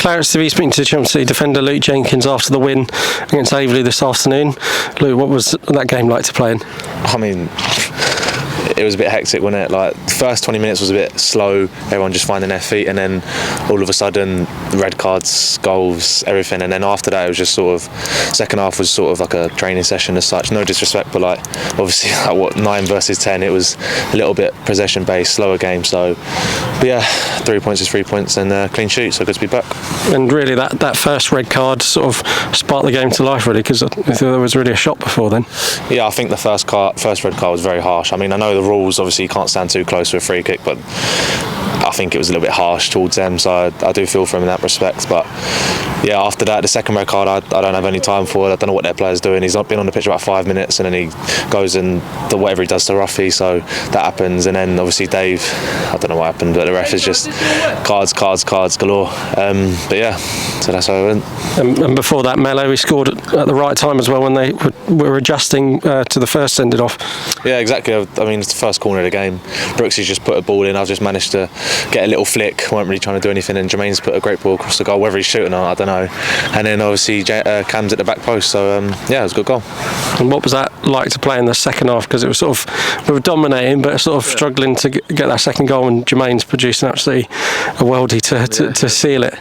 Clarets TV speaking to Chelmsford City defender Luke Jenkins after the win against Aveley this afternoon. Luke, what was that game like to play in? I mean, it was a bit hectic, wasn't it? Like, the first 20 minutes was a bit slow, everyone just finding their feet, and then all of a sudden, red cards, goals, everything. And then after that, it was just sort of, second half was sort of like a training session as such. No disrespect, but like, obviously, like 9 versus 10, it was a little bit possession-based, slower game. So, but yeah, 3 points is 3 points and clean sheet, so good to be back. And really, that first red card sort of sparked the game to life, really, because there was really a shot before then. Yeah, I think the first red card was very harsh. I mean, I know the rules, obviously you can't stand too close to a free kick, but I think it was a little bit harsh towards them, so I do feel for him in that respect. But yeah, after that, the second red card, I don't have any time for it. I don't know what their player's doing. He's not been on the pitch about 5 minutes, and then he goes and whatever he does to Ruffy, so that happens. And then obviously Dave, I don't know what happened, but the ref is just cards galore. But yeah, so that's how it went. And before that, Mello, he scored at the right time as well when they were adjusting to the first send-it off. Yeah, exactly. I mean, it's the first corner of the game. Brooksy's just put a ball in. I've just managed to get a little flick. Weren't really trying to do anything. And Jermaine's put a great ball across the goal. Whether he's shooting or not, I don't know. And then obviously Cam's at the back post. So yeah, it was a good goal. And what was that like to play in the second half? Because it was sort of, we were dominating, but sort of struggling to get that second goal. And Jermaine's producing absolutely a worldie to seal it.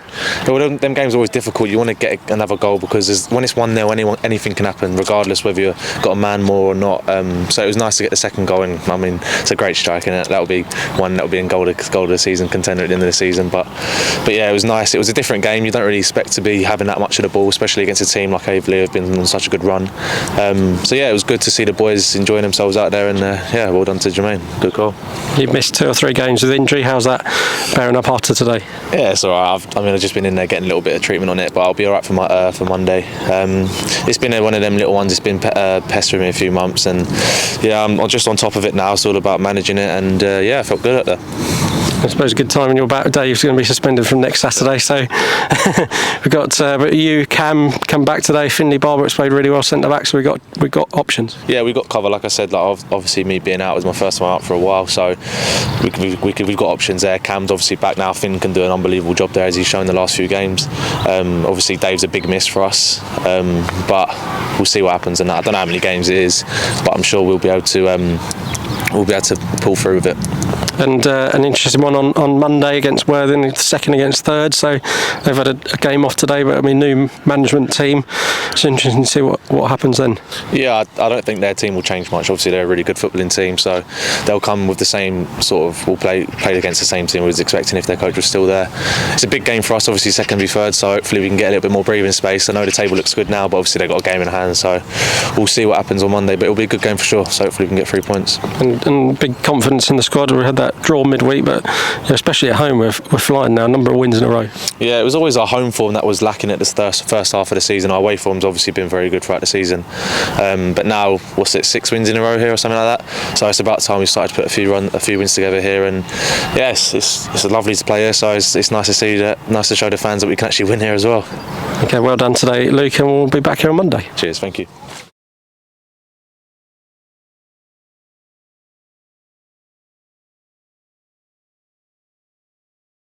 Yeah, well, them games are always difficult. You want to get another goal because when it's 1-0, anything can happen, regardless whether you've got a man more or not. So it was nice to get the second goal. And I mean, it's a great strike, and that'll be one that'll be in goal of the season, contender at the end of the season. But yeah, it was nice. It was a different game. You don't really expect to be having that much of the ball, especially against a team like Aveley who've been on such a good run. So yeah, it was good to see the boys enjoying themselves out there, and yeah, well done to Jermaine. Good goal. You've missed 2 or 3 games with injury. How's that bearing up after today? Yeah, it's alright. I've just been in there getting a little bit of treatment on it, but I'll be alright for Monday. It's been one of them little ones. It's been pestering me a few months, and yeah, I'm just on top of it now. It's all about managing it, and yeah, I felt good out there. I suppose a good time in your back. Dave's going to be suspended from next Saturday, so we've got but you, Cam, come back today. Finley Barber's played really well centre back, so we got options. Yeah, we got cover. Like I said, like obviously me being out was my first time out for a while, so we've got options there. Cam's obviously back now. Finn can do an unbelievable job there, as he's shown the last few games. Obviously Dave's a big miss for us, but we'll see what happens. And I don't know how many games it is, but I'm sure we'll be able to pull through with it. And an interesting one on Monday against Worthing, second against third, so they've had a game off today, but I mean, new management team. It's interesting to see what happens then. Yeah, I don't think their team will change much. Obviously they're a really good footballing team, so they'll come with the same sort of, we'll play against the same team we was expecting if their coach was still there. It's a big game for us, obviously second v third, so hopefully we can get a little bit more breathing space. I know the table looks good now, but obviously they've got a game in hand, so we'll see what happens on Monday, but it'll be a good game for sure, so hopefully we can get 3 points. And big confidence in the squad. We had that draw midweek, but especially at home we're flying now, a number of wins in a row. Yeah, it was always our home form that was lacking at the first half of the season. Our away form's obviously been very good throughout the season, but now 6 wins in a row here or something like that, so it's about time we started to put a few wins together here. And yes, it's lovely to play here, so it's nice to see that, nice to show the fans that we can actually win here as well. Okay, well done today, Luke, and we'll be back here on Monday. Cheers, thank you.